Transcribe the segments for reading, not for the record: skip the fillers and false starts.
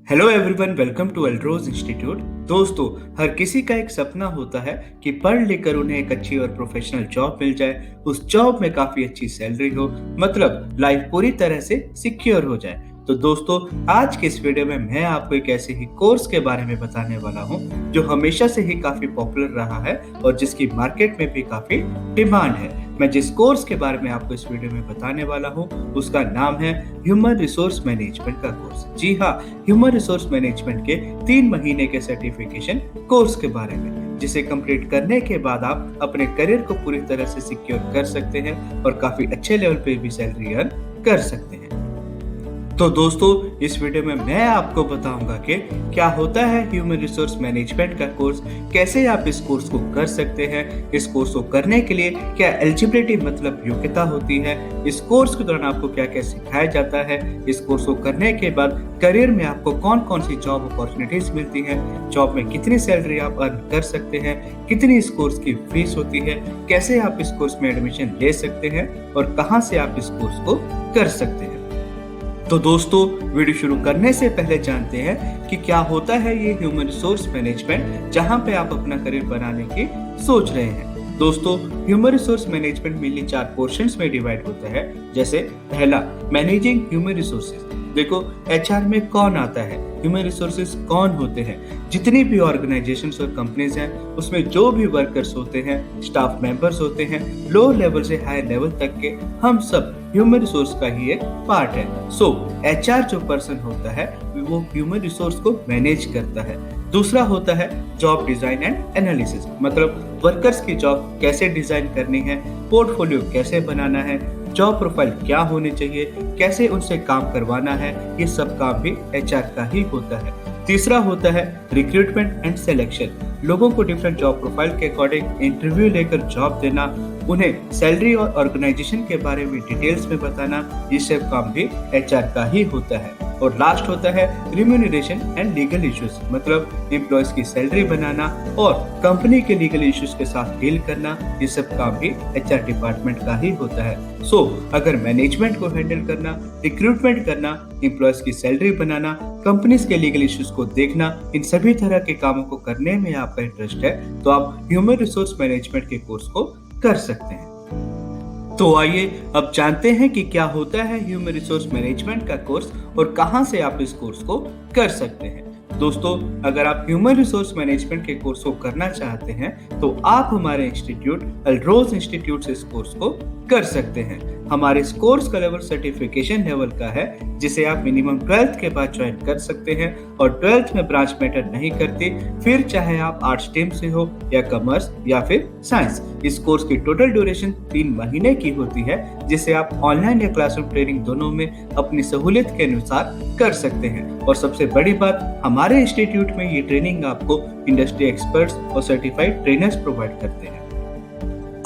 Hello everyone, welcome to Altroz institute. दोस्तों, हर किसी का एक सपना होता है कि पढ़ लिखकर उन्हें एक अच्छी और प्रोफेशनल जॉब मिल जाए, उस जॉब में काफी अच्छी सैलरी हो, मतलब लाइफ पूरी तरह से सिक्योर हो जाए। तो दोस्तों, आज के इस वीडियो में मैं आपको एक ऐसे ही कोर्स के बारे में बताने वाला हूँ जो हमेशा से ही काफी पॉपुलर रहा है और जिसकी मार्केट में भी काफी डिमांड है। मैं जिस कोर्स के बारे में आपको इस वीडियो में बताने वाला हूँ उसका नाम है ह्यूमन रिसोर्स मैनेजमेंट का कोर्स। जी हाँ, ह्यूमन रिसोर्स मैनेजमेंट के 3 महीने के सर्टिफिकेशन कोर्स के बारे में, जिसे कंप्लीट करने के बाद आप अपने करियर को पूरी तरह से सिक्योर कर सकते हैं और काफी अच्छे लेवल पे भी सैलरी अर्न कर सकते हैं। तो दोस्तों, इस वीडियो में मैं आपको बताऊंगा कि क्या होता है ह्यूमन रिसोर्स मैनेजमेंट का कोर्स, कैसे आप इस कोर्स को कर सकते हैं, इस कोर्स को करने के लिए क्या एलिजिबिलिटी मतलब योग्यता होती है, इस कोर्स के दौरान आपको क्या क्या सिखाया जाता है, इस कोर्स को करने के बाद करियर में आपको कौन कौन सी जॉब अपॉर्चुनिटीज मिलती हैं, जॉब में कितनी सैलरी आप अर्न कर सकते हैं, कितनी इस कोर्स की फीस होती है, कैसे आप इस कोर्स में एडमिशन ले सकते हैं और कहां से आप इस कोर्स को कर सकते हैं। तो दोस्तों, वीडियो शुरू करने से पहले जानते हैं कि क्या होता है ये ह्यूमन रिसोर्स मैनेजमेंट जहां पे आप अपना करियर बनाने की सोच रहे हैं। दोस्तों, human resource management mainly 4 portions में डिवाइड होता है। जैसे पहला, मैनेजिंग ह्यूमन रिसोर्सेज। देखो, एचआर में कौन आता है, ह्यूमन रिसोर्सेज कौन होते हैं। जितनी भी ऑर्गेनाइजेशंस और कंपनीज हैं उसमें जो भी वर्कर्स होते हैं, स्टाफ मेंबर्स होते हैं, लो लेवल से हाई लेवल तक के, हम सब ह्यूमन रिसोर्स का ही एक पार्ट है। सो एचआर जो पर्सन होता है वो ह्यूमन रिसोर्स को मैनेज करता है। दूसरा होता है जॉब डिजाइन एंड एनालिसिस, मतलब वर्कर्स की जॉब कैसे डिजाइन करनी है, पोर्टफोलियो कैसे बनाना है, जॉब प्रोफाइल क्या होनी चाहिए, कैसे उनसे काम करवाना है, ये सब काम भी एचआर का ही होता है। तीसरा होता है रिक्रूटमेंट एंड सिलेक्शन, लोगों को डिफरेंट जॉब प्रोफाइल के अकॉर्डिंग इंटरव्यू लेकर जॉब देना, उन्हें सैलरी और ऑर्गेनाइजेशन के बारे में डिटेल्स में बताना, ये सब काम भी एचआर का ही होता है। और लास्ट होता है रिम्यूनरेशन एंड लीगल इश्यूज, मतलब एम्प्लॉयज की सैलरी बनाना और कंपनी के लीगल इश्यूज के साथ डील करना, ये सब काम भी एचआर डिपार्टमेंट का ही होता है। सो अगर मैनेजमेंट को हैंडल करना, रिक्रूटमेंट करना, एम्प्लॉयज की सैलरी बनाना, कंपनीज के लीगल इश्यूज को देखना, इन सभी तरह के कामों को करने में आपका इंटरेस्ट है तो आप ह्यूमन रिसोर्स मैनेजमेंट के कोर्स को कर सकते हैं। तो आइए अब जानते हैं कि क्या होता है ह्यूमन रिसोर्स मैनेजमेंट का कोर्स और कहां से आप इस कोर्स को कर सकते हैं। दोस्तों, अगर आप ह्यूमन रिसोर्स मैनेजमेंट के कोर्स को करना चाहते हैं तो आप हमारे इंस्टीट्यूट अल्ट्रोज इंस्टीट्यूट से इस कोर्स को कर सकते हैं। हमारे इस कोर्स का लेवल सर्टिफिकेशन लेवल का है, जिसे आप मिनिमम 12th के बाद ज्वाइन कर सकते हैं और 12th में ब्रांच मैटर नहीं करती, फिर चाहे आप आर्ट्स स्ट्रीम से हो या कॉमर्स या फिर साइंस। इस कोर्स की टोटल ड्यूरेशन 3 महीने की होती है, जिसे आप ऑनलाइन या क्लासरूम ट्रेनिंग दोनों में अपनी सहूलियत के अनुसार कर सकते हैं। और सबसे बड़ी बात, हमारे इंस्टीट्यूट में ये ट्रेनिंग आपको इंडस्ट्री एक्सपर्ट्स और सर्टिफाइड ट्रेनर्स प्रोवाइड करते हैं।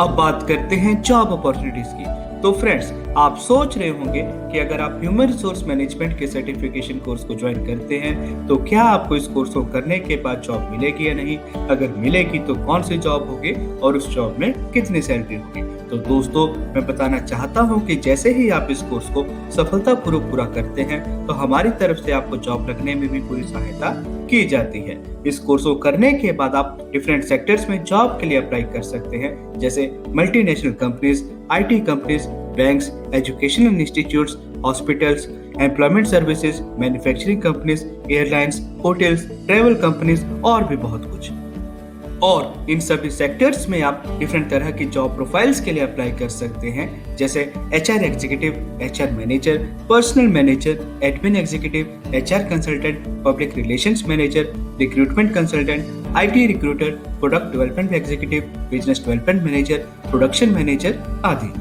अब बात करते हैं जॉब अपॉर्चुनिटीज की। तो फ्रेंड्स, आप सोच रहे होंगे कि अगर आप ह्यूमन रिसोर्स मैनेजमेंट के सर्टिफिकेशन कोर्स को ज्वाइन करते हैं तो क्या आपको इस कोर्स को करने के बाद जॉब मिलेगी या नहीं, अगर मिलेगी तो कौन सी जॉब होगी और उस जॉब में कितनी सैलरी होगी। तो दोस्तों, मैं बताना चाहता हूं कि जैसे ही आप इस कोर्स को सफलतापूर्वक पूरा करते हैं तो हमारी तरफ से आपको जॉब लगने में भी पूरी सहायता की जाती है। इस कोर्स को करने के बाद आप डिफरेंट सेक्टर्स में जॉब के लिए अप्लाई कर सकते हैं, जैसे multinational companies, IT companies, banks, educational institutes, hospitals, employment services, manufacturing companies, airlines, hotels, travel companies और भी बहुत कुछ। और इन सभी सेक्टर्स में आप डिफरेंट तरह की जॉब प्रोफाइल्स के लिए अप्लाई कर सकते हैं, जैसे HR executive, HR manager, personal manager, admin executive, HR consultant, public relations manager, recruitment consultant, IT recruiter, product development executive, business development manager, production manager आदि।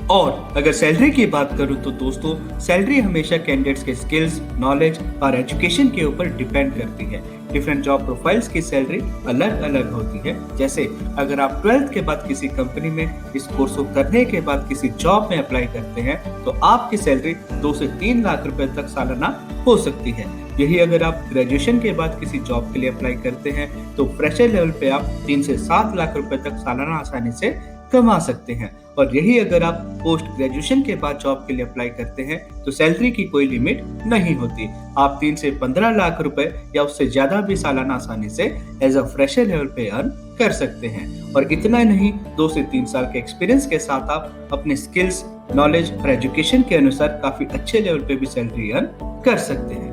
और अगर सैलरी की बात करूं तो दोस्तों, सैलरी हमेशा कैंडिडेट्स के स्किल्स, नॉलेज और एजुकेशन के ऊपर डिपेंड करती है। डिफरेंट जॉब प्रोफाइल्स की सैलरी अलग अलग होती है। जैसे अगर आप 12th के बाद किसी कंपनी में इस कोर्स को करने के बाद किसी जॉब में अप्लाई करते हैं तो आपकी सैलरी 2 से 3 लाख रुपए तक सालाना हो सकती है। यही अगर आप ग्रेजुएशन के बाद किसी जॉब के लिए अप्लाई करते हैं तो फ्रेशर लेवल पे आप 3 से 7 लाख रुपए तक सालाना आसानी से कमा सकते हैं। और यही अगर आप पोस्ट ग्रेजुएशन के बाद जॉब के लिए अप्लाई करते हैं तो सैलरी की कोई लिमिट नहीं होती। आप 3 से 15 लाख रुपए या उससे ज्यादा भी सालाना आसानी से एज अ फ्रेशर लेवल पे अर्न कर सकते हैं। और इतना नहीं, 2 से 3 साल के एक्सपीरियंस के साथ आप अपने स्किल्स, नॉलेज और एजुकेशन के अनुसार काफी अच्छे लेवल पे भी सैलरी अर्न कर सकते हैं।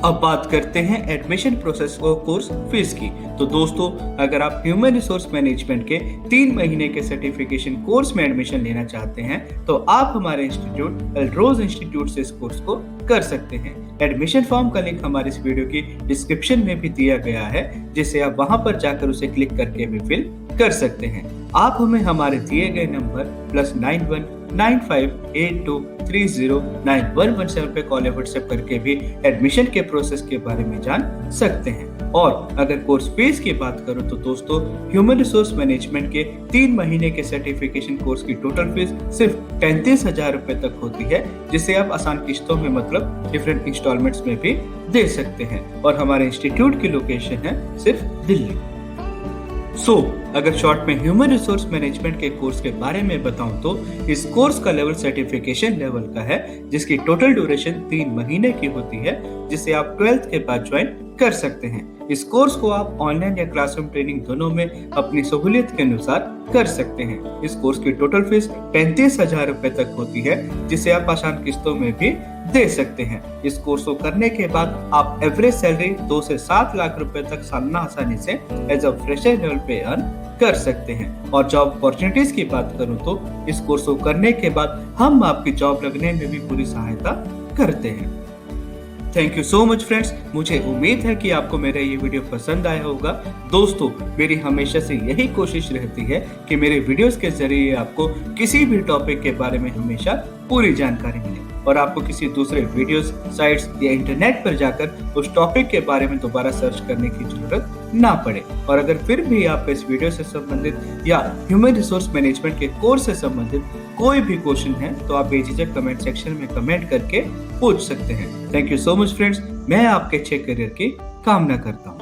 अब बात करते हैं एडमिशन प्रोसेस और कोर्स फीस की। तो दोस्तों, अगर आप ह्यूमन रिसोर्स मैनेजमेंट के 3 महीने के सर्टिफिकेशन कोर्स में एडमिशन लेना चाहते हैं तो आप हमारे इंस्टीट्यूट एल्ड्रोज इंस्टीट्यूट से इस कोर्स को कर सकते हैं। एडमिशन फॉर्म का लिंक हमारे इस वीडियो की डिस्क्रिप्शन में भी दिया गया है, जिसे आप वहां पर जाकर उसे क्लिक करके भी फिल कर सकते हैं। आप हमें हमारे दिए गए नंबर +91 9582309117 पे कॉल या व्हाट्सएप करके भी एडमिशन के प्रोसेस के बारे में जान सकते हैं। और अगर कोर्स फीस की बात करूं तो दोस्तों, ह्यूमन रिसोर्स मैनेजमेंट के 3 महीने के सर्टिफिकेशन कोर्स की टोटल फीस सिर्फ 35,000 रुपए तक होती है, जिसे आप आसान किस्तों में मतलब डिफरेंट इंस्टॉलमेंट्स में भी दे सकते हैं। और हमारे इंस्टीट्यूट की लोकेशन है सिर्फ दिल्ली। अगर शॉर्ट में ह्यूमन रिसोर्स मैनेजमेंट के कोर्स के बारे में बताऊं तो इस कोर्स का लेवल सर्टिफिकेशन लेवल का है, जिसकी टोटल ड्यूरेशन 3 महीने की होती है, जिसे आप 12th के बाद ज्वाइन कर सकते हैं। इस कोर्स को आप ऑनलाइन या क्लासरूम ट्रेनिंग दोनों में अपनी सहूलियत के अनुसार कर सकते हैं। इस कोर्स की टोटल फीस 35,000 रुपए तक होती है, जिसे आप आसान किस्तों में भी दे सकते हैं। इस कोर्स को करने के बाद आप एवरेज सैलरी 2 से 7 लाख रुपए तक सालाना आसानी से एज अ फ्रेशर लेवल पे अर्न कर सकते हैं। और जॉब अपॉर्चुनिटीज की बात करूं तो इस कोर्स को करने के बाद हम आपकी जॉब लगने में भी पूरी सहायता करते हैं। Thank you so much friends. मुझे उम्मीद है कि आपको मेरा ये वीडियो पसंद आया होगा। दोस्तों, मेरी हमेशा से यही कोशिश रहती है कि मेरे वीडियोस के जरिए आपको किसी भी टॉपिक के बारे में हमेशा पूरी जानकारी मिले और आपको किसी दूसरे वीडियोस, साइट्स या इंटरनेट पर जाकर उस टॉपिक के बारे में दोबारा सर्च करने की जरूरत ना पड़े। और अगर फिर भी आपको इस वीडियो से संबंधित या ह्यूमन रिसोर्स मैनेजमेंट के कोर्स से संबंधित कोई भी क्वेश्चन है तो आप बेझिझक कमेंट सेक्शन में कमेंट करके पूछ सकते हैं। Thank you so much friends. मैं आपके अच्छे करियर की कामना करता हूँ।